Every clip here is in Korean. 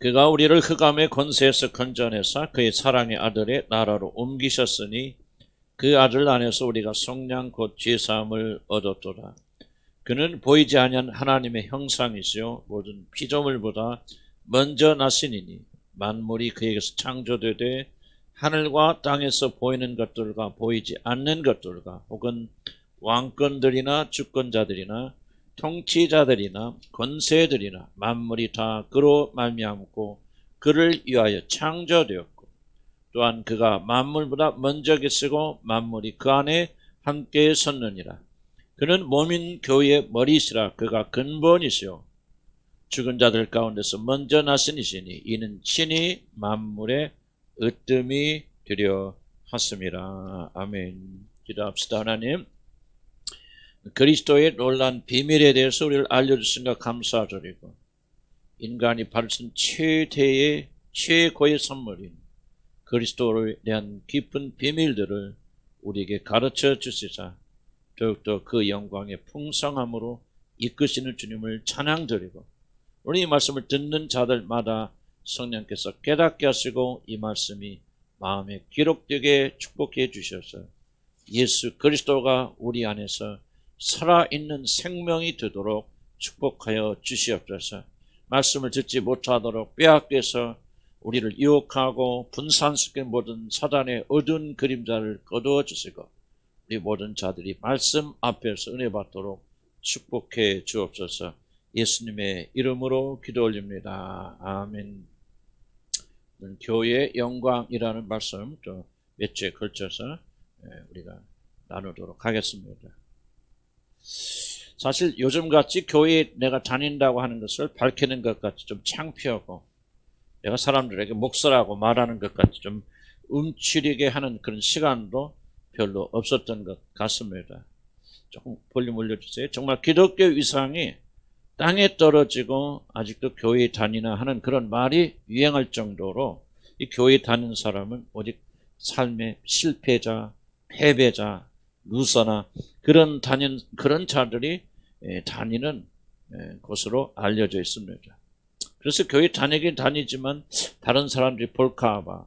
그가 우리를 흑암의 권세에서 건져내사 그의 사랑의 아들의 나라로 옮기셨으니 그 아들 안에서 우리가 속량 곧 죄사함을 얻었도다. 그는 보이지 아니한 하나님의 형상이시요 모든 피조물보다 먼저 나시니니 만물이 그에게서 창조되되 하늘과 땅에서 보이는 것들과 보이지 않는 것들과 혹은 왕권들이나 주권자들이나 통치자들이나 권세들이나 만물이 다 그로 말미암고 그를 위하여 창조되었고 또한 그가 만물보다 먼저 계시고 만물이 그 안에 함께 섰느니라. 그는 몸인 교회의 머리시라. 그가 근본이시요 죽은 자들 가운데서 먼저 나신 이시니 이는 친히 만물의 으뜸이 되려 하심이라. 아멘. 기도합시다. 하나님, 그리스도의 놀라운 비밀에 대해서 우리를 알려주신가 감사드리고 인간이 받으신 최고의 선물인 그리스도에 대한 깊은 비밀들을 우리에게 가르쳐 주시자 더욱더 그 영광의 풍성함으로 이끄시는 주님을 찬양드리고 우리 이 말씀을 듣는 자들마다 성령께서 깨닫게 하시고 이 말씀이 마음에 기록되게 축복해 주셔서 예수 그리스도가 우리 안에서 살아있는 생명이 되도록 축복하여 주시옵소서. 말씀을 듣지 못하도록 빼앗겨서 우리를 유혹하고 분산시킨 모든 사단의 어두운 그림자를 거두어 주시고 우리 모든 자들이 말씀 앞에서 은혜 받도록 축복해 주옵소서. 예수님의 이름으로 기도 올립니다. 아멘. 교회의 영광이라는 말씀 또 몇 주에 걸쳐서 우리가 나누도록 하겠습니다. 사실 요즘같이 교회에 내가 다닌다고 하는 것을 밝히는 것 같이 좀 창피하고 내가 사람들에게 목사라고 말하는 것 같이 좀 움츠리게 하는 그런 시간도 별로 없었던 것 같습니다. 조금 볼륨 올려주세요. 정말 기독교 위상이 땅에 떨어지고 아직도 교회에 다니나 하는 그런 말이 유행할 정도로 이 교회에 다니는 사람은 오직 삶의 실패자, 패배자, 루서나 그런 자들이 다니는 곳으로 알려져 있습니다. 그래서 교회 다니긴 다니지만 다른 사람들이 볼까봐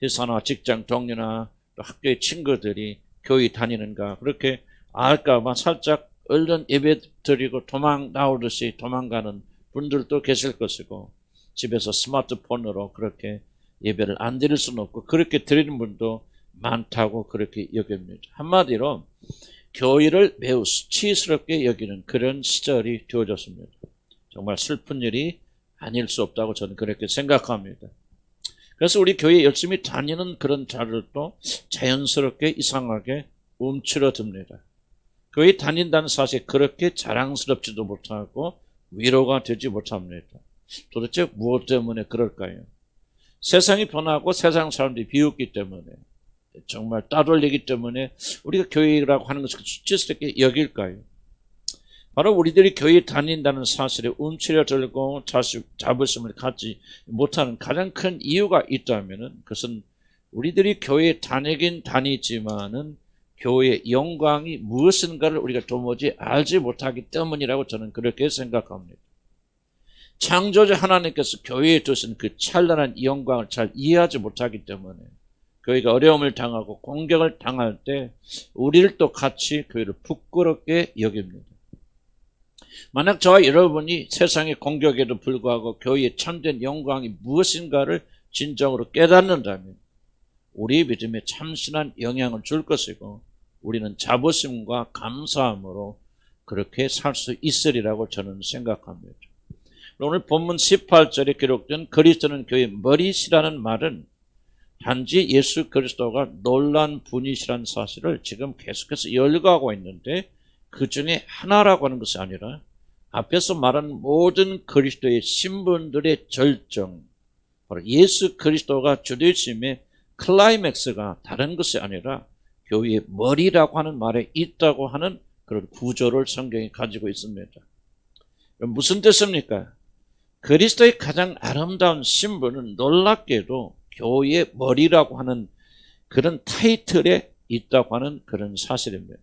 회사나 직장 동료나 또 학교의 친구들이 교회 다니는가 그렇게 알까봐 살짝 얼른 예배 드리고 도망 나오듯이 도망가는 분들도 계실 것이고 집에서 스마트폰으로 그렇게 예배를 안 드릴 수는 없고 그렇게 드리는 분도 많다고 그렇게 여깁니다. 한마디로 교회를 매우 수치스럽게 여기는 그런 시절이 되어졌습니다. 정말 슬픈 일이 아닐 수 없다고 저는 그렇게 생각합니다. 그래서 우리 교회 열심히 다니는 그런 자들도 자연스럽게 이상하게 움츠러듭니다. 교회 다닌다는 사실 그렇게 자랑스럽지도 못하고 위로가 되지 못합니다. 도대체 무엇 때문에 그럴까요? 세상이 변하고 세상 사람들이 비웃기 때문에 정말 따돌리기 때문에 우리가 교회라고 하는 것을 수치스럽게 여길까요? 바로 우리들이 교회에 다닌다는 사실에 움츠려들고 자부심을 갖지 못하는 가장 큰 이유가 있다면 그것은 우리들이 교회에 다니긴 다니지만은 교회의 영광이 무엇인가를 우리가 도무지 알지 못하기 때문이라고 저는 그렇게 생각합니다. 창조주 하나님께서 교회에 두신 그 찬란한 영광을 잘 이해하지 못하기 때문에 교회가 어려움을 당하고 공격을 당할 때 우리를 또 같이 교회를 부끄럽게 여깁니다. 만약 저와 여러분이 세상의 공격에도 불구하고 교회의 참된 영광이 무엇인가를 진정으로 깨닫는다면 우리 믿음에 참신한 영향을 줄 것이고 우리는 자부심과 감사함으로 그렇게 살 수 있으리라고 저는 생각합니다. 오늘 본문 18절에 기록된 그리스도는 교회의 머리시라는 말은 단지 예수 그리스도가 놀란 분이시라는 사실을 지금 계속해서 열거하고 있는데 그 중에 하나라고 하는 것이 아니라 앞에서 말한 모든 그리스도의 신분들의 절정, 바로 예수 그리스도가 주되심의 클라이맥스가 다른 것이 아니라 교회의 머리라고 하는 말에 있다고 하는 그런 구조를 성경이 가지고 있습니다. 무슨 뜻입니까? 그리스도의 가장 아름다운 신분은 놀랍게도 교회의 머리라고 하는 그런 타이틀에 있다고 하는 그런 사실입니다.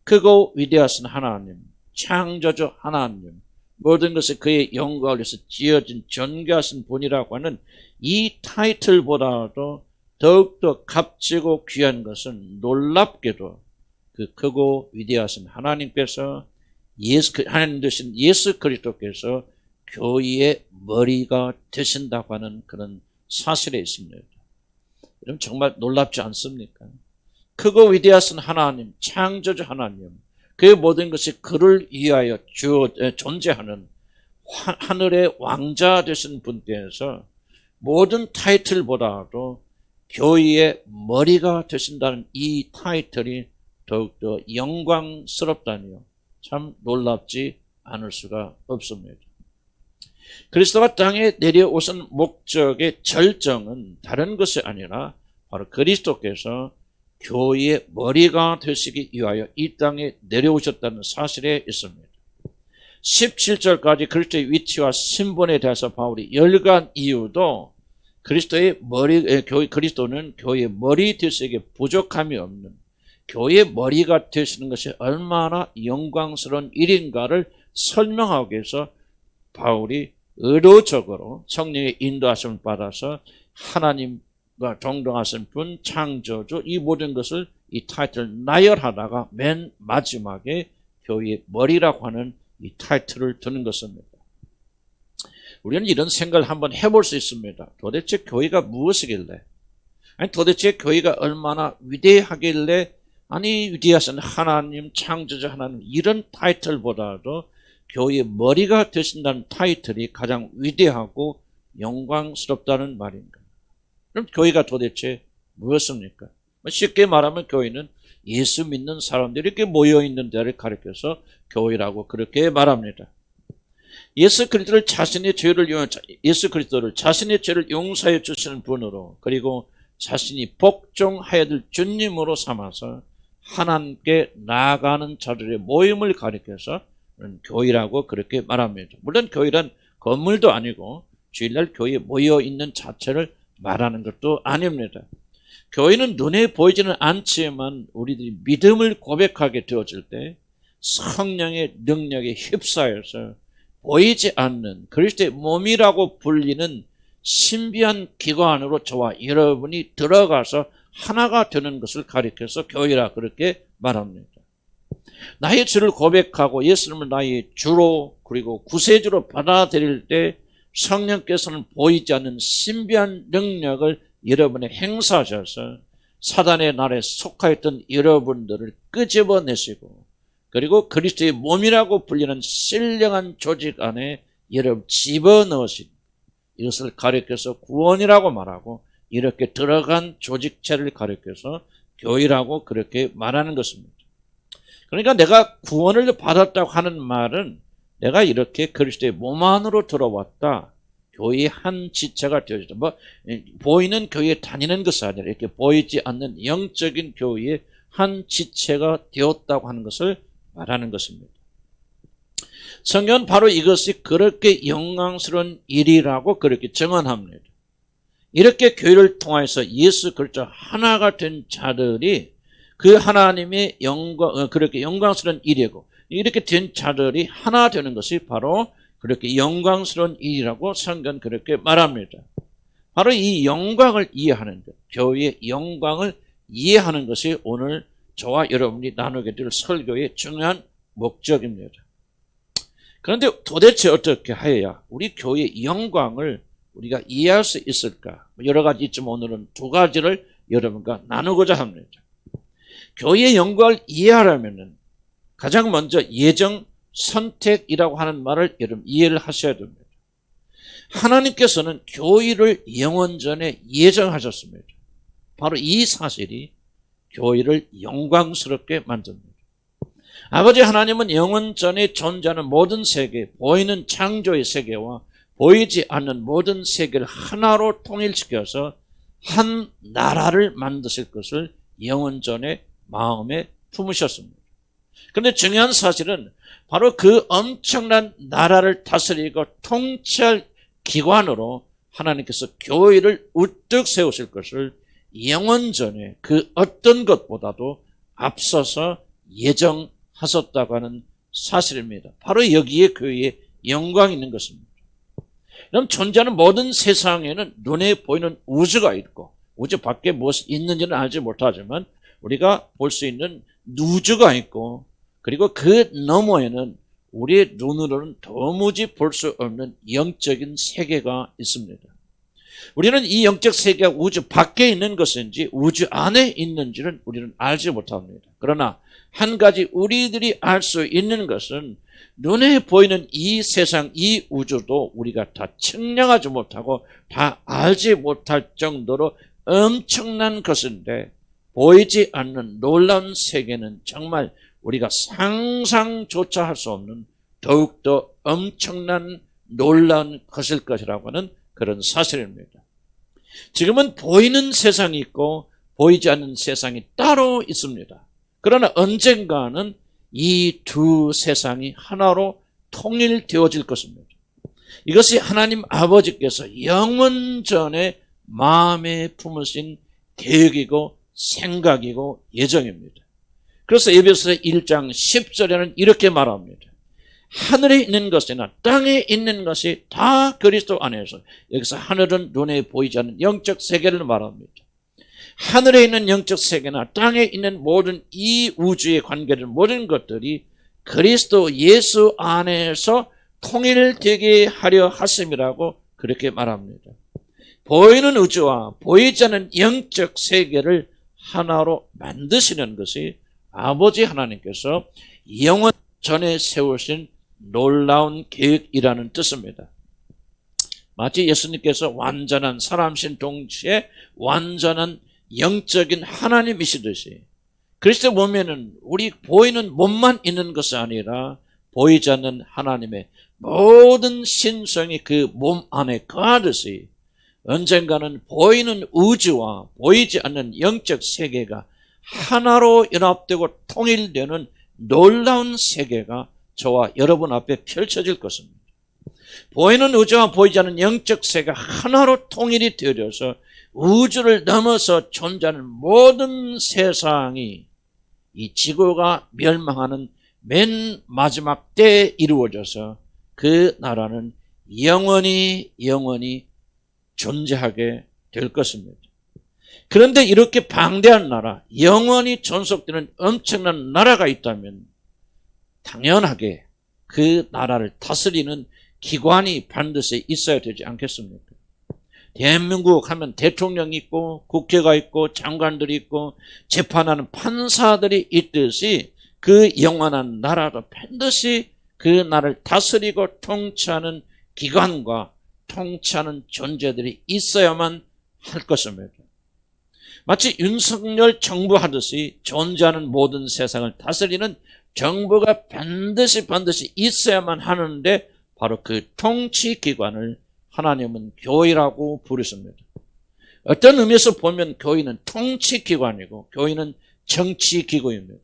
크고 위대하신 하나님, 창조주 하나님, 모든 것이 그의 영광을 위해서 지어진 존귀하신 분이라고 하는 이 타이틀보다도 더욱더 값지고 귀한 것은 놀랍게도 그 크고 위대하신 하나님께서 하나님 되신 예수 그리스도께서 교회의 머리가 되신다고 하는 그런 사실에 있습니다. 여러분 정말 놀랍지 않습니까? 크고 위대하신 하나님, 창조주 하나님, 그 모든 것이 그를 위하여 존재하는 하늘의 왕자 되신 분께서 모든 타이틀보다도 교회의 머리가 되신다는 이 타이틀이 더욱더 영광스럽다니요. 참 놀랍지 않을 수가 없습니다. 그리스도가 땅에 내려오신 목적의 절정은 다른 것이 아니라 바로 그리스도께서 교회의 머리가 되시기 위하여 이 땅에 내려오셨다는 사실에 있습니다. 17절까지 그리스도의 위치와 신분에 대해서 바울이 열거한 이유도 그리스도는 교회의 머리 되시기에 부족함이 없는 교회의 머리가 되시는 것이 얼마나 영광스러운 일인가를 설명하기 위해서 바울이 의도적으로 성령의 인도하심을 받아서 하나님과 동등하신 분, 창조주 이 모든 것을 이 타이틀을 나열하다가 맨 마지막에 교회의 머리라고 하는 이 타이틀을 두는 것입니다. 우리는 이런 생각을 한번 해볼 수 있습니다. 도대체 교회가 무엇이길래, 아니 도대체 교회가 얼마나 위대하길래, 아니 위대하신 하나님, 창조주 하나님 이런 타이틀보다도 교회의 머리가 되신다는 타이틀이 가장 위대하고 영광스럽다는 말인가? 그럼 교회가 도대체 무엇입니까? 쉽게 말하면 교회는 예수 믿는 사람들이 이렇게 모여있는 데를 가리켜서 교회라고 그렇게 말합니다. 예수 그리스도를 자신의 죄를 용서해 주시는 분으로, 그리고 자신이 복종하여야 될 주님으로 삼아서 하나님께 나아가는 자들의 모임을 가리켜서 교회라고 그렇게 말합니다. 물론 교회란 건물도 아니고 주일날 교회에 모여 있는 자체를 말하는 것도 아닙니다. 교회는 눈에 보이지는 않지만 우리들이 믿음을 고백하게 되어질 때 성령의 능력에 휩싸여서 보이지 않는 그리스도의 몸이라고 불리는 신비한 기관으로 저와 여러분이 들어가서 하나가 되는 것을 가리켜서 교회라 그렇게 말합니다. 나의 죄를 고백하고 예수님을 나의 주로 그리고 구세주로 받아들일 때 성령께서는 보이지 않는 신비한 능력을 여러분에 행사하셔서 사단의 날에 속하였던 여러분들을 끄집어내시고, 그리고 그리스도의 몸이라고 불리는 신령한 조직 안에 여러분 집어넣으신, 이것을 가리켜서 구원이라고 말하고 이렇게 들어간 조직체를 가리켜서 교회라고 그렇게 말하는 것입니다. 그러니까 내가 구원을 받았다고 하는 말은 내가 이렇게 그리스도의 몸 안으로 들어왔다, 교회의 한 지체가 되어졌다. 보이는 교회에 다니는 것이 아니라 이렇게 보이지 않는 영적인 교회의 한 지체가 되었다고 하는 것을 말하는 것입니다. 성경은 바로 이것이 그렇게 영광스러운 일이라고 그렇게 정언합니다. 이렇게 교회를 통해서 예수 그리스도 하나가 된 자들이 그 하나님의 그렇게 영광스러운 일이고, 이렇게 된 자들이 하나 되는 것이 바로 그렇게 영광스러운 일이라고 성경은 그렇게 말합니다. 바로 이 영광을 이해하는 것, 교회의 영광을 이해하는 것이 오늘 저와 여러분이 나누게 될 설교의 중요한 목적입니다. 그런데 도대체 어떻게 하여야 우리 교회의 영광을 우리가 이해할 수 있을까? 여러 가지 있지만 오늘은 두 가지를 여러분과 나누고자 합니다. 교회의 영광을 이해하려면 가장 먼저 예정 선택이라고 하는 말을 여러분 이해를 하셔야 됩니다. 하나님께서는 교회를 영원전에 예정하셨습니다. 바로 이 사실이 교회를 영광스럽게 만듭니다. 아버지 하나님은 영원전에 존재하는 모든 세계, 보이는 창조의 세계와 보이지 않는 모든 세계를 하나로 통일시켜서 한 나라를 만드실 것을 영원전에 마음에 품으셨습니다. 그런데 중요한 사실은 바로 그 엄청난 나라를 다스리고 통치할 기관으로 하나님께서 교회를 우뚝 세우실 것을 영원전에 그 어떤 것보다도 앞서서 예정하셨다고 하는 사실입니다. 바로 여기에 교회의 영광이 있는 것입니다. 그럼 존재하는 모든 세상에는 눈에 보이는 우주가 있고 우주 밖에 무엇이 있는지는 알지 못하지만 우리가 볼 수 있는 우주가 있고 그리고 그 너머에는 우리의 눈으로는 도무지 볼 수 없는 영적인 세계가 있습니다. 우리는 이 영적 세계가 우주 밖에 있는 것인지 우주 안에 있는지는 우리는 알지 못합니다. 그러나 한 가지 우리들이 알 수 있는 것은 눈에 보이는 이 세상, 이 우주도 우리가 다 측량하지 못하고 다 알지 못할 정도로 엄청난 것인데 보이지 않는 놀라운 세계는 정말 우리가 상상조차 할 수 없는 더욱더 엄청난 놀라운 것일 것이라고 하는 그런 사실입니다. 지금은 보이는 세상이 있고 보이지 않는 세상이 따로 있습니다. 그러나 언젠가는 이 두 세상이 하나로 통일되어질 것입니다. 이것이 하나님 아버지께서 영원 전에 마음에 품으신 계획이고 생각이고 예정입니다. 그래서 에베소서 1장 10절에는 이렇게 말합니다. 하늘에 있는 것이나 땅에 있는 것이 다 그리스도 안에서, 여기서 하늘은 눈에 보이지 않는 영적 세계를 말합니다. 하늘에 있는 영적 세계나 땅에 있는 모든 이 우주의 관계된 모든 것들이 그리스도 예수 안에서 통일되게 하려 하심이라고 그렇게 말합니다. 보이는 우주와 보이지 않는 영적 세계를 하나로 만드시는 것이 아버지 하나님께서 영원 전에 세우신 놀라운 계획이라는 뜻입니다. 마치 예수님께서 완전한 사람이신 동시에 완전한 영적인 하나님이시듯이 그리스도 몸에는 우리 보이는 몸만 있는 것이 아니라 보이지 않는 하나님의 모든 신성이 그 몸 안에 거하듯이 언젠가는 보이는 우주와 보이지 않는 영적 세계가 하나로 연합되고 통일되는 놀라운 세계가 저와 여러분 앞에 펼쳐질 것입니다. 보이는 우주와 보이지 않는 영적 세계가 하나로 통일이 되어져서 우주를 넘어서 존재하는 모든 세상이 이 지구가 멸망하는 맨 마지막 때에 이루어져서 그 나라는 영원히 존재하게 될 것입니다. 그런데 이렇게 방대한 나라, 영원히 존속되는 엄청난 나라가 있다면 당연하게 그 나라를 다스리는 기관이 반드시 있어야 되지 않겠습니까? 대한민국 하면 대통령이 있고 국회가 있고 장관들이 있고 재판하는 판사들이 있듯이 그 영원한 나라도 반드시 그 나라를 다스리고 통치하는 기관과 통치하는 존재들이 있어야만 할 것입니다. 마치 윤석열 정부 하듯이 존재하는 모든 세상을 다스리는 정부가 반드시 있어야만 하는데 바로 그 통치 기관을 하나님은 교회라고 부르십니다. 어떤 의미에서 보면 교회는 통치 기관이고 교회는 정치 기구입니다.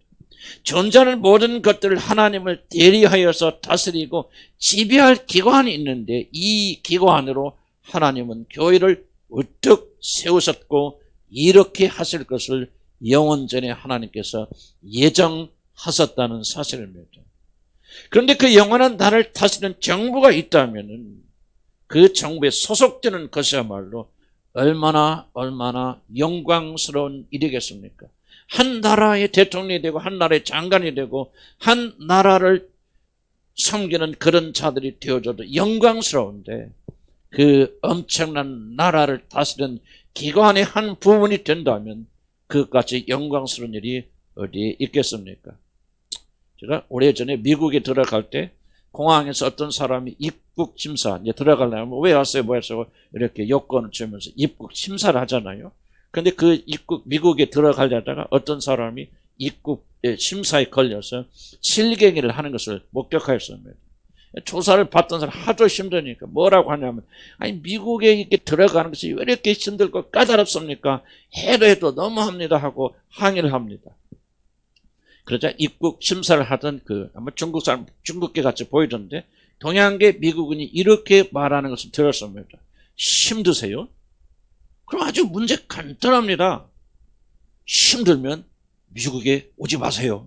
존재하는 모든 것들을 하나님을 대리하여서 다스리고 지배할 기관이 있는데 이 기관으로 하나님은 교회를 우뚝 세우셨고 이렇게 하실 것을 영원전에 하나님께서 예정하셨다는 사실입니다. 그런데 그 영원한 나라를 다스리는 정부가 있다면 그 정부에 소속되는 것이야말로 얼마나 영광스러운 일이겠습니까? 한 나라의 대통령이 되고 한 나라의 장관이 되고 한 나라를 섬기는 그런 자들이 되어줘도 영광스러운데 그 엄청난 나라를 다스리는 기관의 한 부분이 된다면 그것까지 영광스러운 일이 어디에 있겠습니까? 제가 오래전에 미국에 들어갈 때 공항에서 어떤 사람이 입국 심사 이제 들어가려면 왜 왔어요 뭐 했어요 이렇게 여권을 주면서 입국 심사를 하잖아요. 근데 그 미국에 들어가려다가 어떤 사람이 입국 심사에 걸려서 실갱이를 하는 것을 목격하였습니다. 조사를 받던 사람 하도 힘드니까 뭐라고 하냐면 아니 미국에 이렇게 들어가는 것이 왜 이렇게 힘들고 까다롭습니까? 해도 너무합니다 하고 항의를 합니다. 그러자 입국 심사를 하던 아마 중국 사람 중국계 같이 보이던데 동양계 미국인이 이렇게 말하는 것을 들었습니다. 힘드세요? 그럼 아주 문제 간단합니다. 힘들면 미국에 오지 마세요.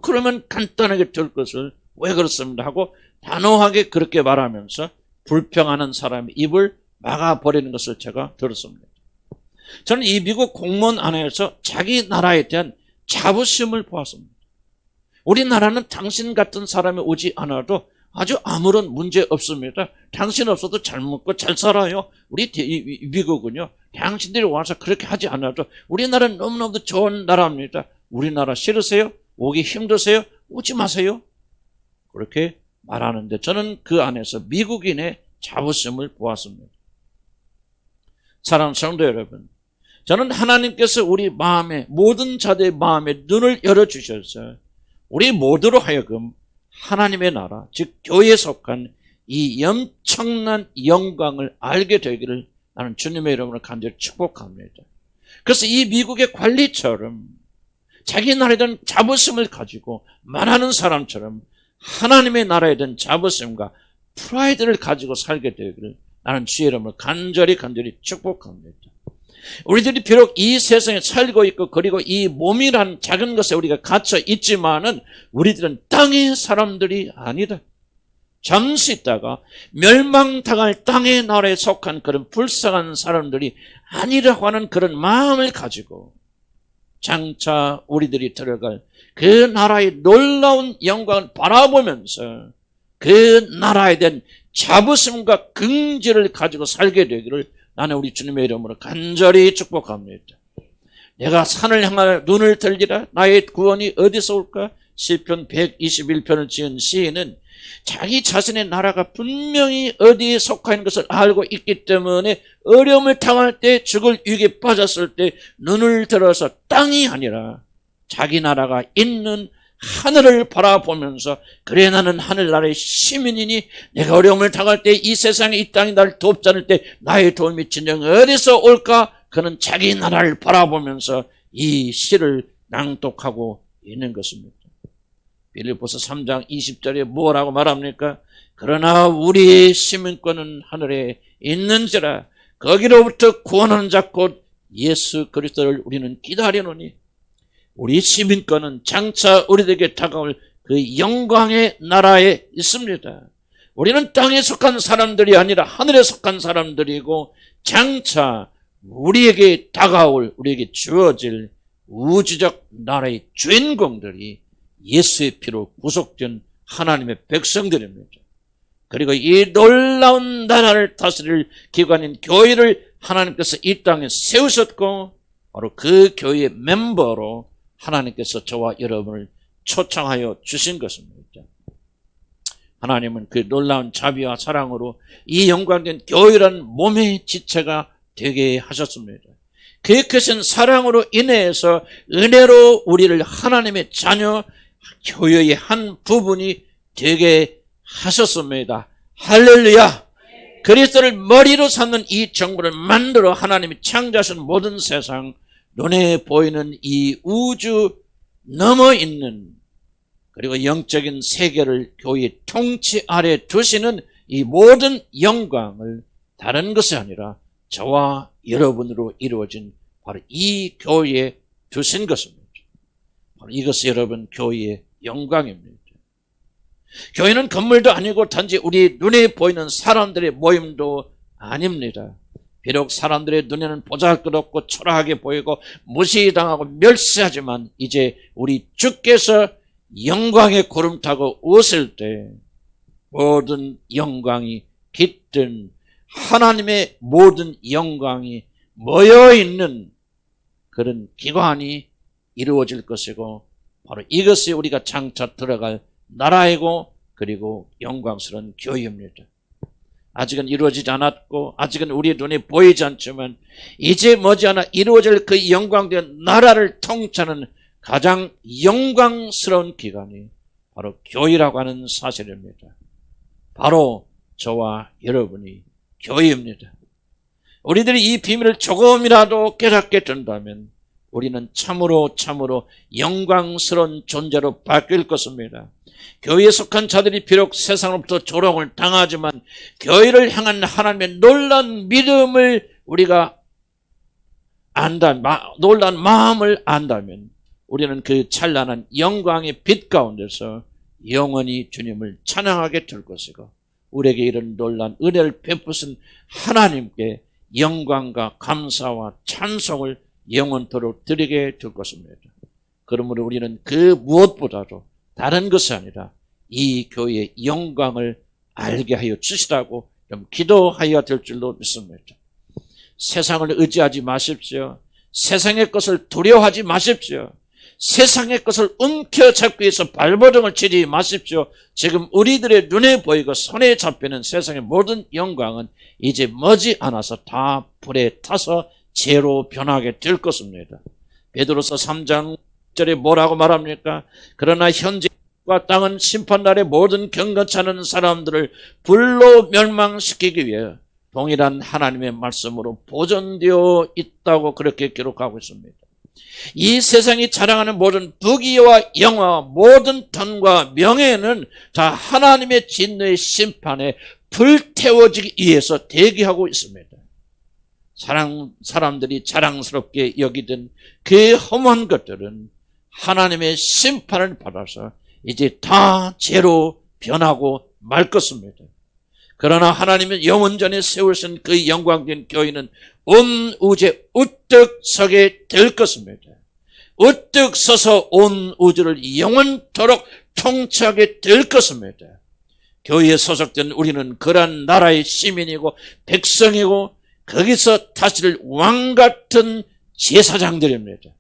그러면 간단하게 될 것을 왜 그렇습니다 하고 단호하게 그렇게 말하면서 불평하는 사람의 입을 막아버리는 것을 제가 들었습니다. 저는 이 미국 공무원 안에서 자기 나라에 대한 자부심을 보았습니다. 우리나라는 당신 같은 사람이 오지 않아도 아주 아무런 문제 없습니다. 당신 없어도 잘 먹고 잘 살아요. 우리 미국은요, 당신들이 와서 그렇게 하지 않아도 우리나라는 너무너무 좋은 나라입니다. 우리나라 싫으세요? 오기 힘드세요? 오지 마세요. 그렇게 말하는데 저는 그 안에서 미국인의 자부심을 보았습니다. 사랑하는 성도 여러분, 저는 하나님께서 우리 마음에, 모든 자들의 마음에 눈을 열어주셔서 우리 모두로 하여금 하나님의 나라, 즉 교회에 속한 이 엄청난 영광을 알게 되기를 나는 주님의 이름으로 간절히 축복합니다. 그래서 이 미국의 관리처럼 자기 나라에 대한 자부심을 가지고 말하는 사람처럼 하나님의 나라에 대한 자부심과 프라이드를 가지고 살게 되기를 나는 주의 이름으로 간절히 축복합니다. 우리들이 비록 이 세상에 살고 있고 그리고 이 몸이란 작은 것에 우리가 갇혀 있지만은 우리들은 땅의 사람들이 아니다. 잠시 있다가 멸망당할 땅의 나라에 속한 그런 불쌍한 사람들이 아니라고 하는 그런 마음을 가지고 장차 우리들이 들어갈 그 나라의 놀라운 영광을 바라보면서 그 나라에 대한 자부심과 긍지를 가지고 살게 되기를 나는 우리 주님의 이름으로 간절히 축복합니다. 내가 산을 향하여 눈을 들리라 나의 구원이 어디서 올까? 시편 121편을 지은 시인은 자기 자신의 나라가 분명히 어디에 속하 있는 것을 알고 있기 때문에 어려움을 당할 때, 죽을 위기에 빠졌을 때 눈을 들어서 땅이 아니라 자기 나라가 있는 하늘을 바라보면서 그래 나는 하늘나라의 시민이니 내가 어려움을 당할 때 이 세상에 이 땅이 나를 돕지 않을 때 나의 도움이 진정 어디서 올까? 그는 자기 나라를 바라보면서 이 시를 낭독하고 있는 것입니다. 빌립보서 3장 20절에 뭐라고 말합니까? 그러나 우리 시민권은 하늘에 있는지라 거기로부터 구원하는 자 곧 예수 그리스도를 우리는 기다리노니 우리 시민권은 장차 우리에게 다가올 그 영광의 나라에 있습니다. 우리는 땅에 속한 사람들이 아니라 하늘에 속한 사람들이고 장차 우리에게 다가올, 우리에게 주어질 우주적 나라의 주인공들이 예수의 피로 구속된 하나님의 백성들입니다. 그리고 이 놀라운 나라를 다스릴 기관인 교회를 하나님께서 이 땅에 세우셨고 바로 그 교회의 멤버로 하나님께서 저와 여러분을 초청하여 주신 것입니다. 하나님은 그 놀라운 자비와 사랑으로 이 영광된 교회라는 몸의 지체가 되게 하셨습니다. 그 크신 사랑으로 인해서 은혜로 우리를 하나님의 자녀, 교회의 한 부분이 되게 하셨습니다. 할렐루야! 그리스도를 머리로 삼는 이 정부를 만들어 하나님이 창조하신 모든 세상, 눈에 보이는 이 우주 넘어 있는 그리고 영적인 세계를 교회의 통치 아래 두시는 이 모든 영광을 다른 것이 아니라 저와 여러분으로 이루어진 바로 이 교회에 두신 것입니다. 바로 이것이 여러분 교회의 영광입니다. 교회는 건물도 아니고 단지 우리 눈에 보이는 사람들의 모임도 아닙니다. 비록 사람들의 눈에는 보잘것없고 초라하게 보이고 무시당하고 멸시하지만 이제 우리 주께서 영광의 구름 타고 오실 때 모든 영광이 깃든 하나님의 모든 영광이 모여있는 그런 기관이 이루어질 것이고 바로 이것이 우리가 장차 들어갈 나라이고 그리고 영광스러운 교회입니다. 아직은 이루어지지 않았고 아직은 우리의 눈에 보이지 않지만 이제 머지않아 이루어질 그 영광된 나라를 통치하는 가장 영광스러운 기관이 바로 교회라고 하는 사실입니다. 바로 저와 여러분이 교회입니다. 우리들이 이 비밀을 조금이라도 깨닫게 된다면 우리는 참으로 영광스러운 존재로 바뀔 것입니다. 교회에 속한 자들이 비록 세상으로부터 조롱을 당하지만 교회를 향한 하나님의 놀라운 믿음을 우리가 놀라운 마음을 안다면 우리는 그 찬란한 영광의 빛 가운데서 영원히 주님을 찬양하게 될 것이고, 우리에게 이런 놀라운 은혜를 베푸신 하나님께 영광과 감사와 찬송을 영원토록 드리게 될 것입니다. 그러므로 우리는 그 무엇보다도 다른 것이 아니라 이 교회의 영광을 알게 하여 주시라고 좀 기도하여야 될 줄로 믿습니다. 세상을 의지하지 마십시오. 세상의 것을 두려워하지 마십시오. 세상의 것을 움켜잡기 위해서 발버둥을 치지 마십시오. 지금 우리들의 눈에 보이고 손에 잡히는 세상의 모든 영광은 이제 머지않아서 다 불에 타서 재로 변하게 될 것입니다. 베드로서 3장 1절에 뭐라고 말합니까? 그러나 현재와 땅은 심판날에 모든 경건치 않은 사람들을 불로 멸망시키기 위해 동일한 하나님의 말씀으로 보존되어 있다고 그렇게 기록하고 있습니다. 이 세상이 자랑하는 모든 부귀와 영화, 모든 돈과 명예는 다 하나님의 진노의 심판에 불태워지기 위해서 대기하고 있습니다. 사람들이 자랑스럽게 여기던 그 험한 것들은 하나님의 심판을 받아서 이제 다 죄로 변하고 말 것입니다. 그러나 하나님은 영원전에 세우신 그 영광된 교회는 온 우주에 우뚝 서게 될 것입니다. 우뚝 서서 온 우주를 영원토록 통치하게 될 것입니다. 교회에 소속된 우리는 그러한 나라의 시민이고 백성이고 거기서 다스릴 왕같은 제사장들입니다.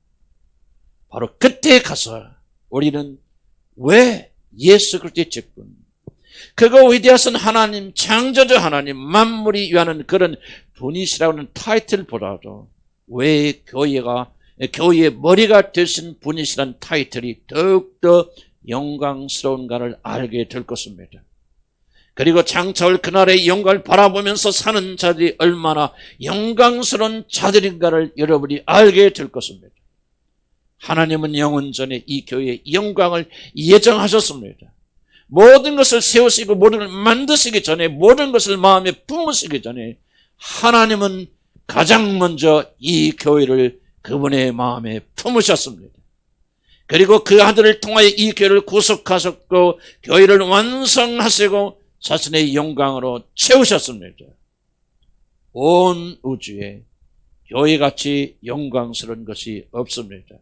바로 그때 가서 우리는 왜 예수 그리스도의 직분, 그거 위대하신 하나님, 창조주 하나님, 만물이 위하는 그런 분이시라고 하는 타이틀보다도 왜 교회의 머리가 되신 분이시라는 타이틀이 더욱더 영광스러운가를 알게 될 것입니다. 그리고 장차올 그날의 영광을 바라보면서 사는 자들이 얼마나 영광스러운 자들인가를 여러분이 알게 될 것입니다. 하나님은 영원전에 이 교회의 영광을 예정하셨습니다. 모든 것을 세우시고 모든 것을 만드시기 전에, 모든 것을 마음에 품으시기 전에 하나님은 가장 먼저 이 교회를 그분의 마음에 품으셨습니다. 그리고 그 아들을 통하여 이 교회를 구속하셨고 교회를 완성하시고 자신의 영광으로 채우셨습니다. 온 우주에 교회같이 영광스러운 것이 없습니다.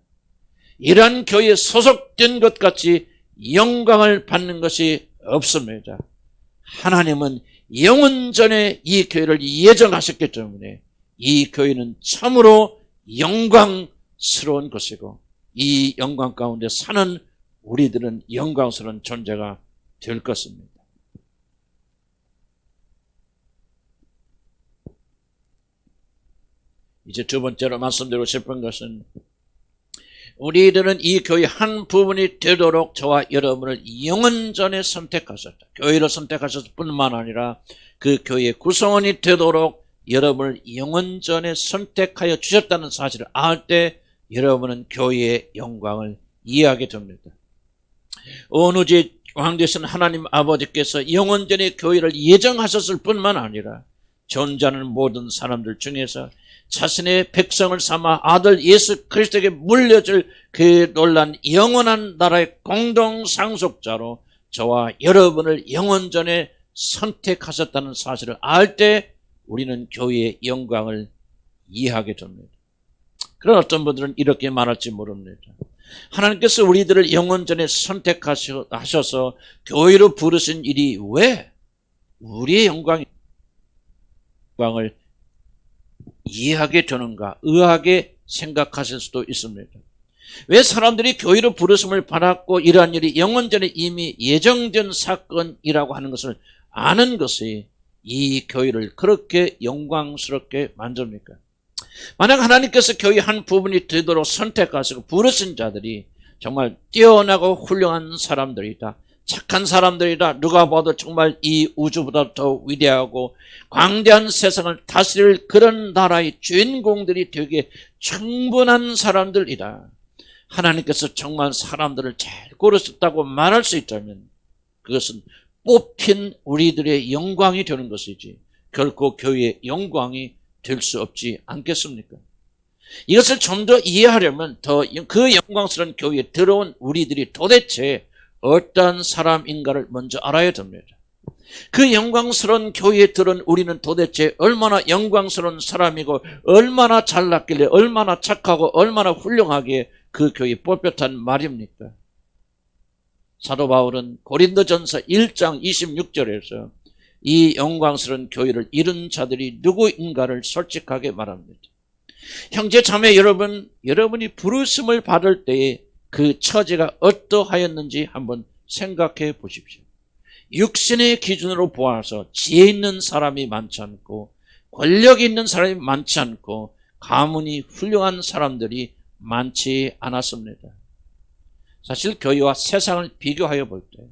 이러한 교회에 소속된 것 같이 영광을 받는 것이 없습니다. 하나님은 영원전에 이 교회를 예정하셨기 때문에 이 교회는 참으로 영광스러운 것이고 이 영광 가운데 사는 우리들은 영광스러운 존재가 될 것입니다. 이제 두 번째로 말씀드리고 싶은 것은 우리들은 이 교회 한 부분이 되도록 저와 여러분을 영원전에 선택하셨다. 교회를 선택하셨을 뿐만 아니라 그 교회의 구성원이 되도록 여러분을 영원전에 선택하여 주셨다는 사실을 알 때 여러분은 교회의 영광을 이해하게 됩니다. 온 우주의 왕 되신 하나님 아버지께서 영원전에 교회를 예정하셨을 뿐만 아니라 존재하는 모든 사람들 중에서 자신의 백성을 삼아 아들 예수 그리스도에게 물려줄 그 놀란 영원한 나라의 공동 상속자로 저와 여러분을 영원전에 선택하셨다는 사실을 알 때 우리는 교회의 영광을 이해하게 됩니다. 그런 어떤 분들은 이렇게 말할지 모릅니다. 하나님께서 우리들을 영원전에 선택하셔서 교회로 부르신 일이 왜 우리의 영광을 이해하게 되는가 의아하게 생각하실 수도 있습니다. 왜 사람들이 교회로 부르심을 받았고 이러한 일이 영원전에 이미 예정된 사건이라고 하는 것을 아는 것이 이 교회를 그렇게 영광스럽게 만듭니까? 만약 하나님께서 교회 한 부분이 되도록 선택하시고 부르신 자들이 정말 뛰어나고 훌륭한 사람들이다, 착한 사람들이다, 누가 봐도 정말 이 우주보다 더 위대하고 광대한 세상을 다스릴 그런 나라의 주인공들이 되게 충분한 사람들이다, 하나님께서 정말 사람들을 잘 고르셨다고 말할 수 있다면 그것은 뽑힌 우리들의 영광이 되는 것이지 결코 교회의 영광이 될 수 없지 않겠습니까? 이것을 좀 더 이해하려면 더 그 영광스러운 교회에 들어온 우리들이 도대체 어떠한 사람인가를 먼저 알아야 됩니다. 그 영광스러운 교회에 들은 우리는 도대체 얼마나 영광스러운 사람이고 얼마나 잘났길래 얼마나 착하고 얼마나 훌륭하게 그 교회에 뽑혔단 말입니까? 사도 바울은 고린도전서 1장 26절에서 이 영광스러운 교회를 이룬 자들이 누구인가를 솔직하게 말합니다. 형제 자매 여러분, 여러분이 부르심을 받을 때에 그 처지가 어떠하였는지 한번 생각해 보십시오. 육신의 기준으로 보아서 지혜 있는 사람이 많지 않고 권력 있는 사람이 많지 않고 가문이 훌륭한 사람들이 많지 않았습니다. 사실 교회와 세상을 비교하여 볼 때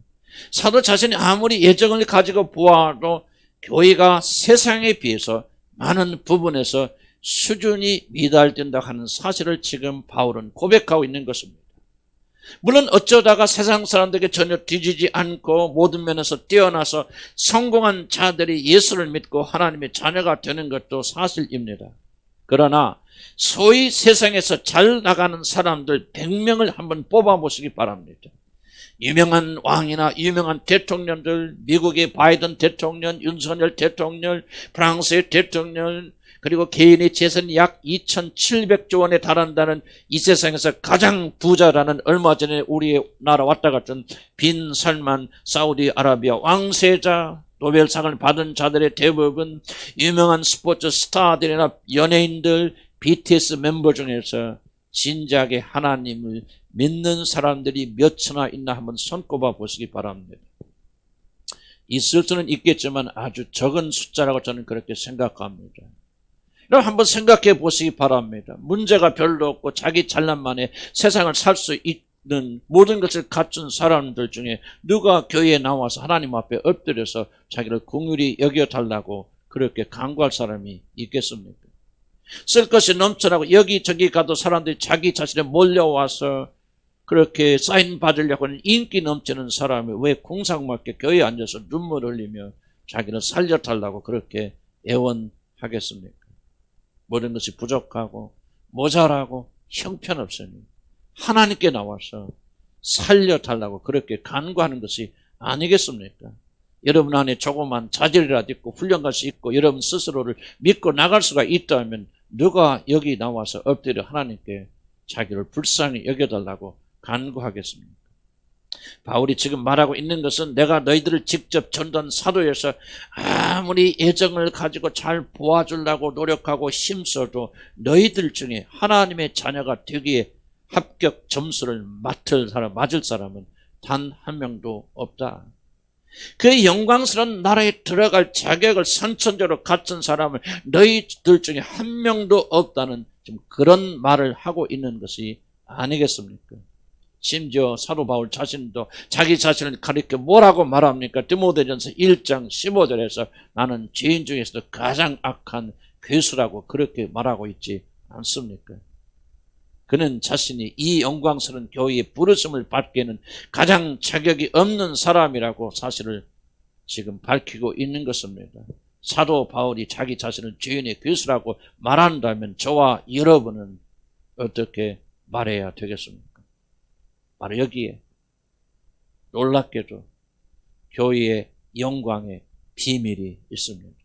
사도 자신이 아무리 예정을 가지고 보아도 교회가 세상에 비해서 많은 부분에서 수준이 미달된다 하는 사실을 지금 바울은 고백하고 있는 것입니다. 물론 어쩌다가 세상 사람들에게 전혀 뒤지지 않고 모든 면에서 뛰어나서 성공한 자들이 예수를 믿고 하나님의 자녀가 되는 것도 사실입니다. 그러나 소위 세상에서 잘 나가는 사람들 100명을 한번 뽑아보시기 바랍니다. 유명한 왕이나 유명한 대통령들, 미국의 바이든 대통령, 윤석열 대통령, 프랑스의 대통령, 그리고 개인의 재산이 약 2,700조 원에 달한다는 이 세상에서 가장 부자라는 얼마 전에 우리 나라 왔다 갔던 빈 살만 사우디아라비아 왕세자, 노벨상을 받은 자들의 대부분 유명한 스포츠 스타들이나 연예인들, BTS 멤버 중에서 진작에 하나님을 믿는 사람들이 몇이나 있나 한번 손꼽아 보시기 바랍니다. 있을 수는 있겠지만 아주 적은 숫자라고 저는 그렇게 생각합니다. 여러분 한번 생각해 보시기 바랍니다. 문제가 별로 없고 자기 잘난만에 세상을 살 수 있는 모든 것을 갖춘 사람들 중에 누가 교회에 나와서 하나님 앞에 엎드려서 자기를 긍휼히 여겨달라고 그렇게 간구할 사람이 있겠습니까? 쓸 것이 넘쳐나고 여기저기 가도 사람들이 자기 자신에 몰려와서 그렇게 사인 받으려고 하는 인기 넘치는 사람이 왜 궁상맞게 교회에 앉아서 눈물 흘리며 자기를 살려달라고 그렇게 애원하겠습니까? 모든 것이 부족하고 모자라고 형편없으니 하나님께 나와서 살려달라고 그렇게 간구하는 것이 아니겠습니까? 여러분 안에 조그만 자질이라도 있고 훈련같이 있고 여러분 스스로를 믿고 나갈 수가 있다면 누가 여기 나와서 엎드려 하나님께 자기를 불쌍히 여겨달라고 간구하겠습니까? 바울이 지금 말하고 있는 것은 내가 너희들을 직접 전도한 사도에서 아무리 애정을 가지고 잘 보아주려고 노력하고 힘써도 너희들 중에 하나님의 자녀가 되기에 합격 점수를 맞을 사람은 단 한 명도 없다. 그 영광스러운 나라에 들어갈 자격을 선천적으로 갖춘 사람을 너희들 중에 한 명도 없다는 좀 그런 말을 하고 있는 것이 아니겠습니까? 심지어 사도 바울 자신도 자기 자신을 가리켜 뭐라고 말합니까? 디모데전서 1장 15절에서 나는 죄인 중에서도 가장 악한 괴수라고 그렇게 말하고 있지 않습니까? 그는 자신이 이 영광스러운 교회의 부르심을 받기에는 가장 자격이 없는 사람이라고 사실을 지금 밝히고 있는 것입니다. 사도 바울이 자기 자신을 죄인의 괴수라고 말한다면 저와 여러분은 어떻게 말해야 되겠습니까? 바로 여기에 놀랍게도 교회의 영광의 비밀이 있습니다.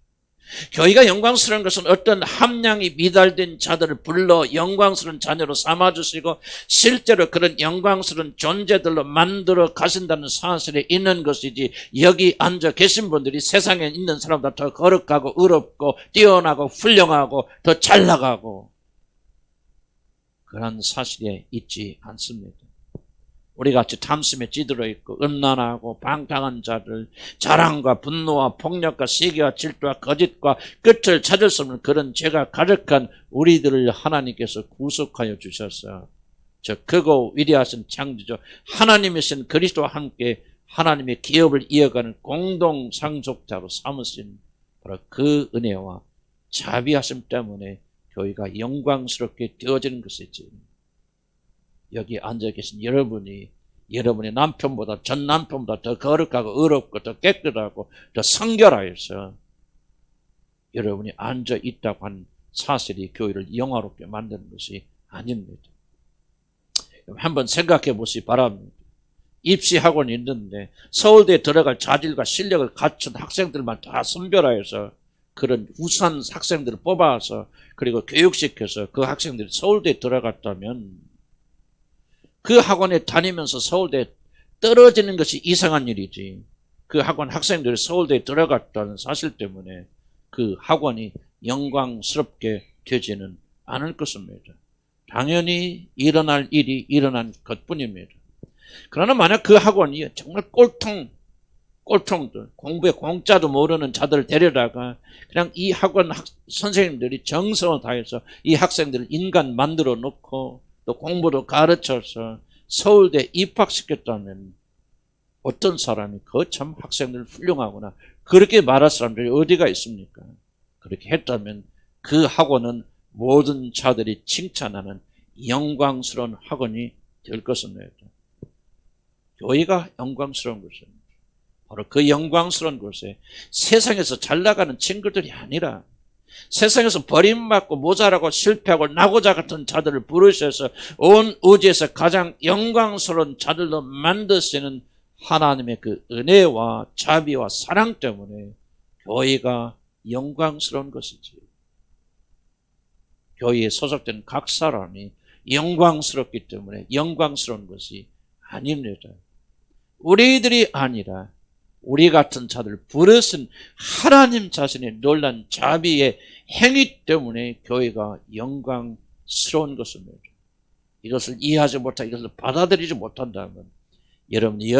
교회가 영광스러운 것은 어떤 함량이 미달된 자들을 불러 영광스러운 자녀로 삼아주시고 실제로 그런 영광스러운 존재들로 만들어 가신다는 사실에 있는 것이지 여기 앉아 계신 분들이 세상에 있는 사람보다 더 거룩하고 의롭고 뛰어나고 훌륭하고 더 잘 나가고 그런 사실에 있지 않습니다. 우리같이 탐심에 찌들어 있고 음란하고 방탕한 자들, 자랑과 분노와 폭력과 시기와 질투와 거짓과 끝을 찾을 수 없는 그런 죄가 가득한 우리들을 하나님께서 구속하여 주셔서 저 크고 위대하신 창조주 하나님이신 그리스도와 함께 하나님의 기업을 이어가는 공동 상속자로 삼으신 바로 그 은혜와 자비하심 때문에 교회가 영광스럽게 되어지는 것이지. 여기 앉아 계신 여러분이 여러분의 남편보다 전 남편보다 더 거룩하고 의롭고 더 깨끗하고 더 성결하여서 여러분이 앉아 있다고 하는 사실이 교회를 영화롭게 만드는 것이 아닙니다. 한번 생각해 보시기 바랍니다. 입시 학원이 있는데 서울대에 들어갈 자질과 실력을 갖춘 학생들만 다 선별하여서 그런 우수한 학생들을 뽑아서 그리고 교육시켜서 그 학생들이 서울대에 들어갔다면 그 학원에 다니면서 서울대에 떨어지는 것이 이상한 일이지, 그 학원 학생들이 서울대에 들어갔다는 사실 때문에 그 학원이 영광스럽게 되지는 않을 것입니다. 당연히 일어날 일이 일어난 것뿐입니다. 그러나 만약 그 학원이 정말 꼴통들, 공부에 공짜도 모르는 자들을 데려다가 그냥 이 학원 선생님들이 정성을 다해서 이 학생들을 인간 만들어 놓고 또 공부도 가르쳐서 서울대 입학시켰다면 어떤 사람이 거참 학생들 훌륭하구나 그렇게 말할 사람들이 어디가 있습니까? 그렇게 했다면 그 학원은 모든 자들이 칭찬하는 영광스러운 학원이 될 것입니다. 교회가 영광스러운 것입니다. 바로 그 영광스러운 곳에 세상에서 잘 나가는 친구들이 아니라 세상에서 버림받고 모자라고 실패하고 나고자 같은 자들을 부르셔서 온 우주에서 가장 영광스러운 자들로 만드시는 하나님의 그 은혜와 자비와 사랑 때문에 교회가 영광스러운 것이지, 교회에 소속된 각 사람이 영광스럽기 때문에 영광스러운 것이 아닙니다. 우리들이 아니라 우리 같은 자들 부르신 하나님 자신의 놀란 자비의 행위 때문에 교회가 영광스러운 것입니다. 이것을 이해하지 못하고 이것을 받아들이지 못한다면 여러분이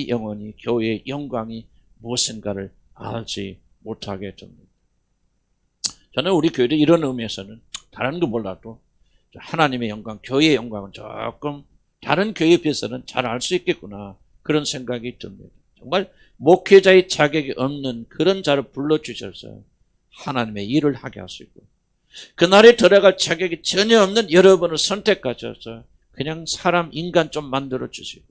영원히 교회의 영광이 무엇인가를 알지 못하게 됩니다. 저는 우리 교회도 이런 의미에서는 다른 거 몰라도 하나님의 영광, 교회의 영광은 조금 다른 교회에 비해서는 잘 알 수 있겠구나 그런 생각이 듭니다. 정말 목회자의 자격이 없는 그런 자를 불러주셔서 하나님의 일을 하게 하시고 그날에 들어갈 자격이 전혀 없는 여러분을 선택하셔서 그냥 사람 인간 좀 만들어 주시고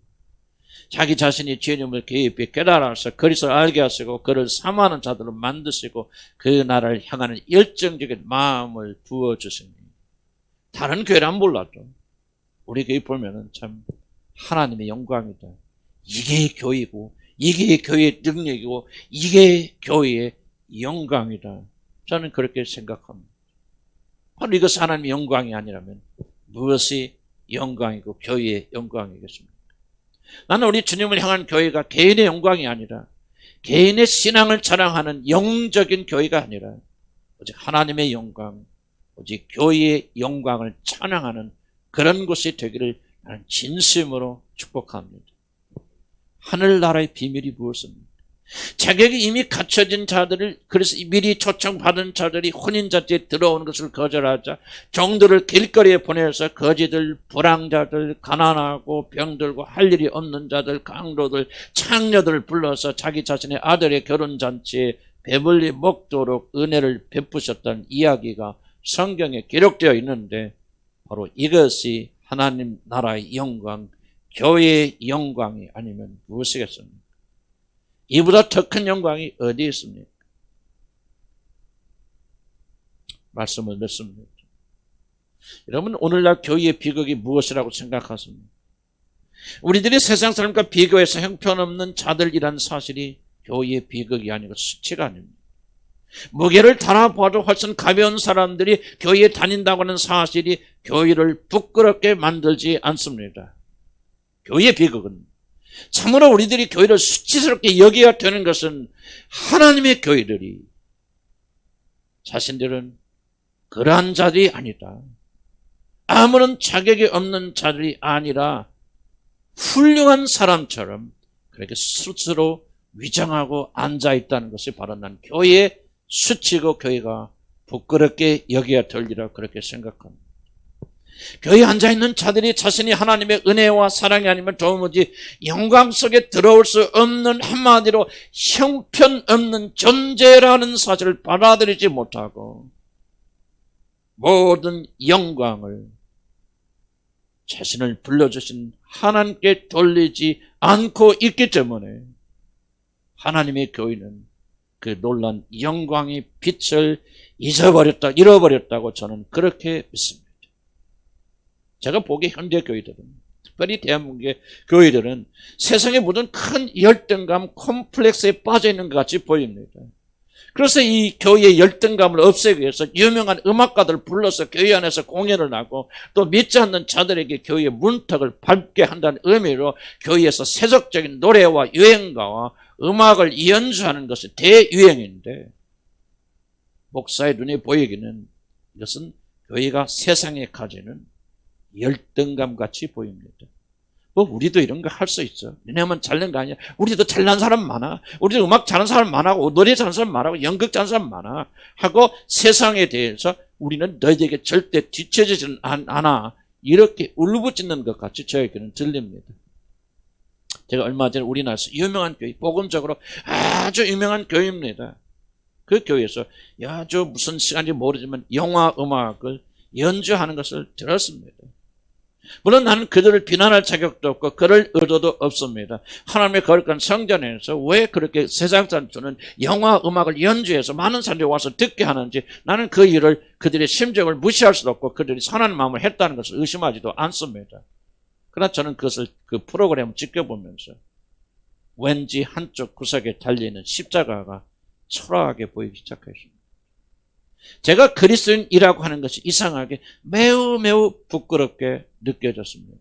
자기 자신이 주님을 깊이 깨달아서 그리스도를 알게 하시고 그를 사모하는 자들로 만드시고 그 나라를 향하는 열정적인 마음을 부어주시니 다른 교회는 몰라도 우리 교회 보면은 참 하나님의 영광이다. 이게 교회고 이게 교회의 능력이고 이게 교회의 영광이다. 저는 그렇게 생각합니다. 바로 이것이 하나님의 영광이 아니라면 무엇이 영광이고 교회의 영광이겠습니까? 나는 우리 주님을 향한 교회가 개인의 영광이 아니라 개인의 신앙을 자랑하는 영적인 교회가 아니라 오직 하나님의 영광, 오직 교회의 영광을 찬양하는 그런 곳이 되기를 나는 진심으로 축복합니다. 하늘나라의 비밀이 무엇입니까? 자격이 이미 갖춰진 자들을, 그래서 미리 초청받은 자들이 혼인잔치에 들어오는 것을 거절하자 종들을 길거리에 보내서 거지들, 불황자들, 가난하고 병들고 할 일이 없는 자들, 강도들, 창녀들을 불러서 자기 자신의 아들의 결혼잔치에 배불리 먹도록 은혜를 베푸셨다는 이야기가 성경에 기록되어 있는데 바로 이것이 하나님 나라의 영광, 교회의 영광이 아니면 무엇이겠습니까? 이보다 더 큰 영광이 어디 있습니까? 말씀을 맺습니다. 여러분, 오늘날 교회의 비극이 무엇이라고 생각하십니까? 우리들이 세상 사람과 비교해서 형편없는 자들이란 사실이 교회의 비극이 아니고 수치가 아닙니다. 무게를 달아보아도 훨씬 가벼운 사람들이 교회에 다닌다고 하는 사실이 교회를 부끄럽게 만들지 않습니다. 교회의 비극은 참으로 우리들이 교회를 수치스럽게 여겨야 되는 것은 하나님의 교회들이 자신들은 그러한 자들이 아니다. 아무런 자격이 없는 자들이 아니라 훌륭한 사람처럼 그렇게 스스로 위장하고 앉아있다는 것이 바로 난 교회의 수치고 교회가 부끄럽게 여겨야 될 일이라 그렇게 생각합니다. 교회에 앉아있는 자들이 자신이 하나님의 은혜와 사랑이 아니면 도무지 영광 속에 들어올 수 없는 한마디로 형편없는 존재라는 사실을 받아들이지 못하고 모든 영광을 자신을 불러주신 하나님께 돌리지 않고 있기 때문에 하나님의 교회는 그 놀란 영광의 빛을 잃어버렸다고 저는 그렇게 믿습니다. 제가 보기에 현대교회들은 특별히 대한민국의 교회들은 세상에 묻은 큰 열등감, 콤플렉스에 빠져 있는 것 같이 보입니다. 그래서 이 교회의 열등감을 없애기 위해서 유명한 음악가들 불러서 교회 안에서 공연을 하고 또 믿지 않는 자들에게 교회의 문턱을 밟게 한다는 의미로 교회에서 세속적인 노래와 유행가와 음악을 연주하는 것이 대유행인데 목사의 눈에 보이기는 이것은 교회가 세상에 가지는 열등감 같이 보입니다. 뭐 우리도 이런 거 할 수 있어. 너네만 잘난 거 아니야. 우리도 잘난 사람 많아. 우리도 음악 잘하는 사람 많아. 노래 잘하는 사람 많아. 연극 잘하는 사람 많아. 하고 세상에 대해서 우리는 너희에게 절대 뒤처지지는 않아. 이렇게 울부짖는 것 같이 저에게는 들립니다. 제가 얼마 전에 우리나라에서 유명한 교회, 복음적으로 아주 유명한 교회입니다. 그 교회에서 아주 무슨 시간인지 모르지만 영화 음악을 연주하는 것을 들었습니다. 물론 나는 그들을 비난할 자격도 없고 그럴 의도도 없습니다. 하나님의 거룩한 성전에서 왜 그렇게 세상 사람들은 영화 음악을 연주해서 많은 사람들이 와서 듣게 하는지 나는 그 일을 그들의 심정을 무시할 수도 없고 그들이 선한 마음을 했다는 것을 의심하지도 않습니다. 그러나 저는 그것을 그 프로그램을 지켜보면서 왠지 한쪽 구석에 달려있는 십자가가 초라하게 보이기 시작했습니다. 제가 그리스도인이라고 하는 것이 이상하게 매우 매우 부끄럽게 느껴졌습니다.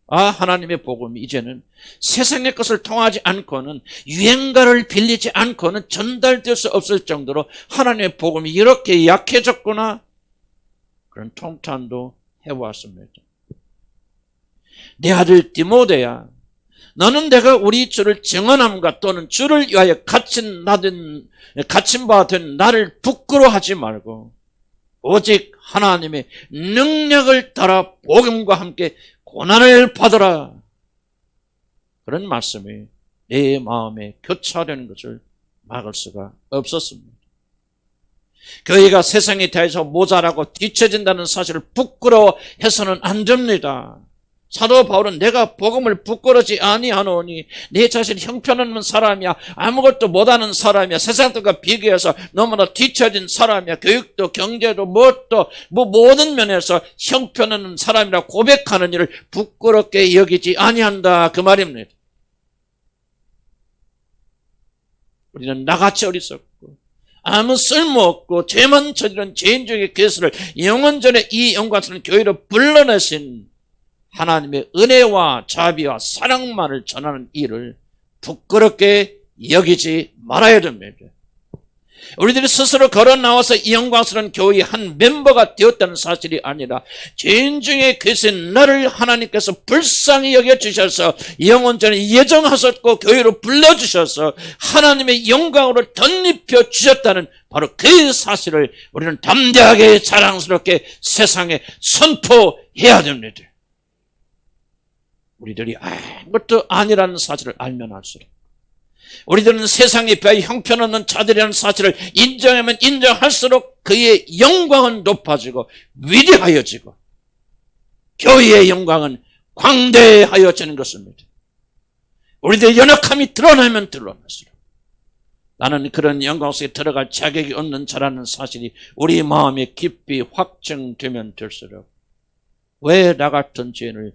하나님의 복음이 이제는 세상의 것을 통하지 않고는 유행가를 빌리지 않고는 전달될 수 없을 정도로 하나님의 복음이 이렇게 약해졌구나 그런 통탄도 해왔습니다. 내 아들 디모데야, 너는 내가 우리 주를 증언함과 또는 주를 위하여 갇힌 바 된 나를 부끄러워하지 말고 오직 하나님의 능력을 따라 복음과 함께 고난을 받으라. 그런 말씀이 내 마음에 교차되는 것을 막을 수가 없었습니다. 교회가 세상에 대해서 모자라고 뒤처진다는 사실을 부끄러워해서는 안 됩니다. 사도 바울은 내가 복음을 부끄러지 아니하노니 내 자신이 형편없는 사람이야, 아무것도 못하는 사람이야, 세상들과 비교해서 너무나 뒤처진 사람이야, 교육도 경제도 모든 면에서 형편없는 사람이라 고백하는 일을 부끄럽게 여기지 아니한다 그 말입니다. 우리는 나같이 어리석고 아무 쓸모없고 죄만 저지른 죄인 중의 괴수를 영원전에 이 영광스러운 교회로 불러내신 하나님의 은혜와 자비와 사랑만을 전하는 일을 부끄럽게 여기지 말아야 됩니다. 우리들이 스스로 걸어 나와서 이 영광스러운 교회의 한 멤버가 되었다는 사실이 아니라 죄인 중에 계신 나를 하나님께서 불쌍히 여겨주셔서 영원전에 예정하셨고 교회로 불러주셔서 하나님의 영광으로 덧입혀 주셨다는 바로 그 사실을 우리는 담대하게 자랑스럽게 세상에 선포해야 됩니다. 우리들이 아무것도 아니라는 사실을 알면 알수록, 우리들은 세상에 비하여 형편없는 자들이라는 사실을 인정하면 인정할수록 그의 영광은 높아지고 위대하여지고 교회의 영광은 광대하여지는 것입니다. 우리들의 연약함이 드러나면 드러날수록 나는 그런 영광 속에 들어갈 자격이 없는 자라는 사실이 우리 마음에 깊이 확증되면 될수록 왜 나 같은 죄인을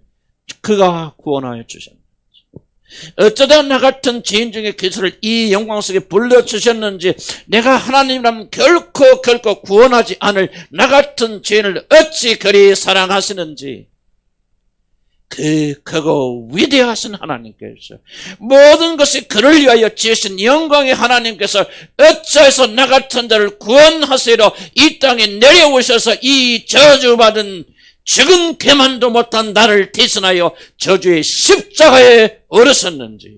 그가 구원하여 주셨는지, 어쩌다 나 같은 죄인 중에 그리스도를 이 영광 속에 불러주셨는지, 내가 하나님이라면 결코 구원하지 않을 나 같은 죄인을 어찌 그리 사랑하시는지, 그거 위대하신 하나님께서, 모든 것이 그를 위하여 지으신 영광의 하나님께서 어찌해서 나 같은 자를 구원하시러 이 땅에 내려오셔서 이 저주받은 죽은 개만도 못한 나를 대신하여 저주의 십자가에 오르셨는지,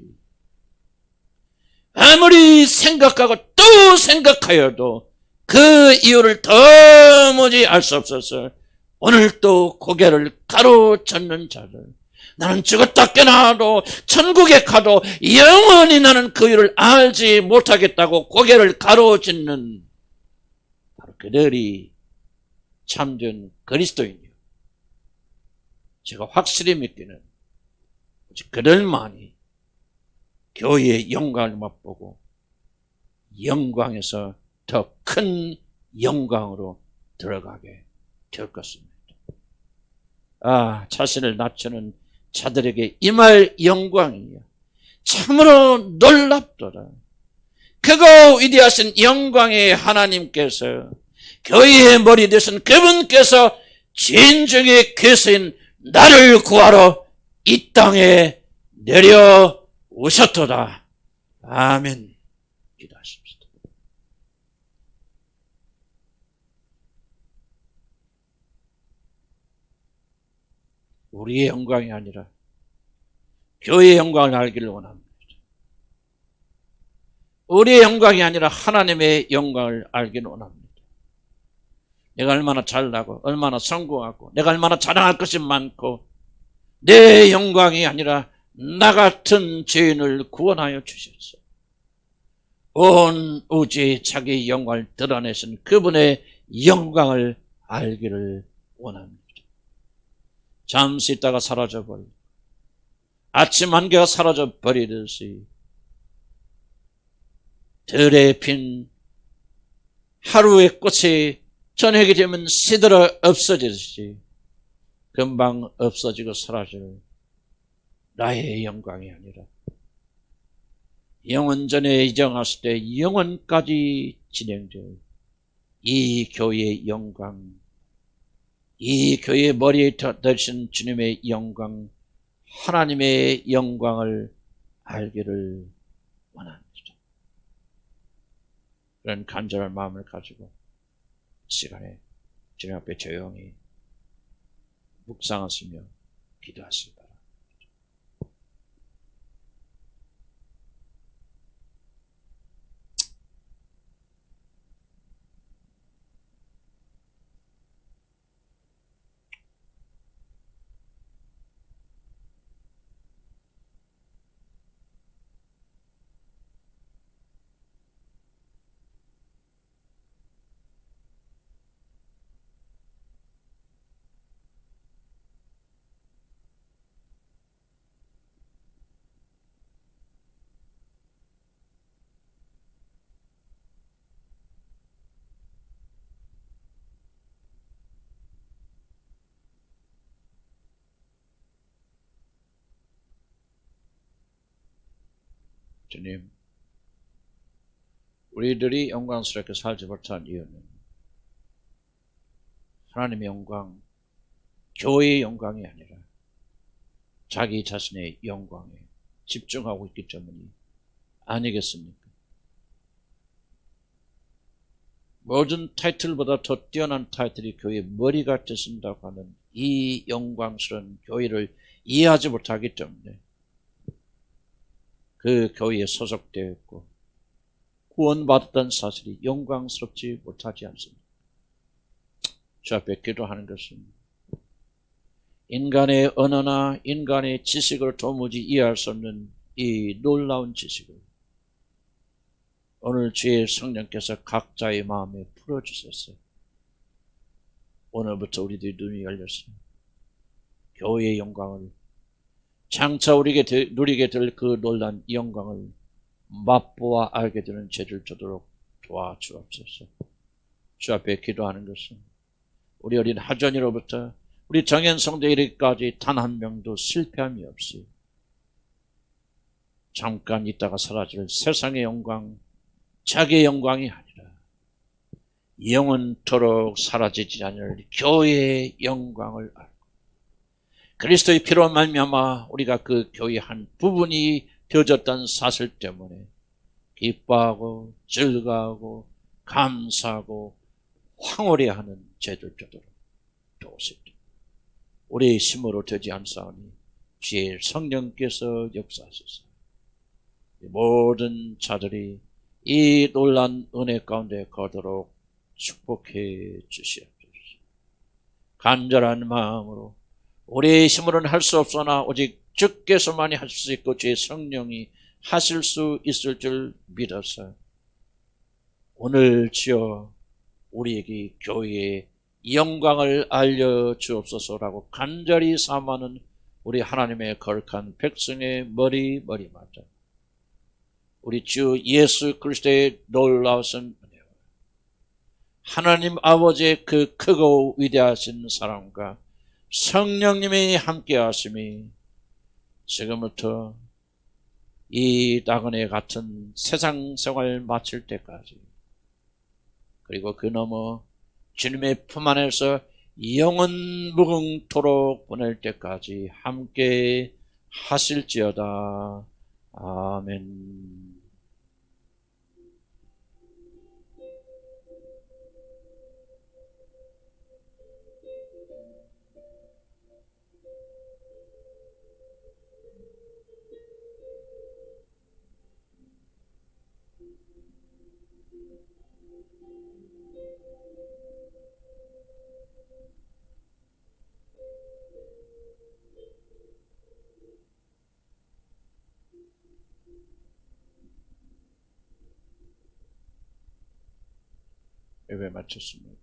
아무리 생각하고 또 생각하여도 그 이유를 도무지 알 수 없어서 오늘 또 고개를 가로젓는 자들, 나는 죽었다 깨나도 천국에 가도 영원히 나는 그 이유를 알지 못하겠다고 고개를 가로젓는 바로 그들이 참된 그리스도인이요, 제가 확실히 믿기는 그들만이 교회의 영광을 맛보고 영광에서 더 큰 영광으로 들어가게 될 것입니다. 자신을 낮추는 자들에게 임할 영광이요 참으로 놀랍도다. 크고 위대하신 영광의 하나님께서 교회의 머리 되신 그분께서 진정의 괴수인 나를 구하러 이 땅에 내려오셨도다. 아멘. 기도하십시다. 우리의 영광이 아니라 교회의 영광을 알기를 원합니다. 우리의 영광이 아니라 하나님의 영광을 알기를 원합니다. 내가 얼마나 잘나고 얼마나 성공하고 내가 얼마나 자랑할 것이 많고 내 영광이 아니라 나 같은 죄인을 구원하여 주셨어. 온 우주에 자기 영광을 드러내신 그분의 영광을 알기를 원합니다. 잠시 있다가 사라져버리고 아침 안개가 사라져버리듯이 들에 핀 하루의 꽃이 저녁이 되면 시들어 없어지듯이 금방 없어지고 사라질 나의 영광이 아니라 영원전에 이정하실 때 영원까지 진행될 이 교회의 영광, 이 교회의 머리에 되신 주님의 영광, 하나님의 영광을 알기를 원합니다. 그런 간절한 마음을 가지고 시간에 주님 앞에 조용히 묵상하시며 기도하시기 바랍니다. 주님, 우리들이 영광스럽게 살지 못한 이유는 하나님의 영광, 교회의 영광이 아니라 자기 자신의 영광에 집중하고 있기 때문이 아니겠습니까? 모든 타이틀보다 더 뛰어난 타이틀이 교회의 머리가 되신다고 하는 이 영광스러운 교회를 이해하지 못하기 때문에 그 교회에 소속되어 있고 구원받았던 사실이 영광스럽지 못하지 않습니다. 주 앞에 기도하는 것은 인간의 언어나 인간의 지식을 도무지 이해할 수 없는 이 놀라운 지식을 오늘 주의 성령께서 각자의 마음에 풀어주셨어요. 오늘부터 우리들의 눈이 열렸습니다. 교회의 영광을 장차 우리에게 누리게 될 그 놀란 영광을 맛보아 알게 되는 죄를 저도록 도와주옵소서. 주 앞에 기도하는 것은 우리 어린 하전이로부터 우리 정현 성도에 이르기까지 단 한 명도 실패함이 없이 잠깐 있다가 사라질 세상의 영광, 자기의 영광이 아니라 영원토록 사라지지 않을 교회의 영광을 알고 그리스도의 피로 말미암아 우리가 그 교회의 한 부분이 되어졌다는 사실 때문에 기뻐하고 즐거워하고 감사하고 황홀해하는 죄들조도록 도우십시오. 우리의 힘으로 되지 않사오니 주의 성령께서 역사하소서. 모든 자들이 이 놀란 은혜 가운데 거도록 축복해 주시옵소서. 간절한 마음으로 우리의 힘으로는 할 수 없으나 오직 주께서만이 하실 수 있고 주의 성령이 하실 수 있을 줄 믿어서 오늘 주여 우리에게 교회의 영광을 알려주옵소서라고 간절히 사모하는 우리 하나님의 거룩한 백성의 머리마다 우리 주 예수 그리스도의 놀라우신 은혜와 하나님 아버지의 그 크고 위대하신 사랑과 성령님이 함께 하심이 지금부터 이 나그네 같은 세상 생활 마칠 때까지, 그리고 그 너머 주님의 품 안에서 영원 무궁토록 보낼 때까지 함께 하실지어다. 아멘. 예배 마쳤습니다.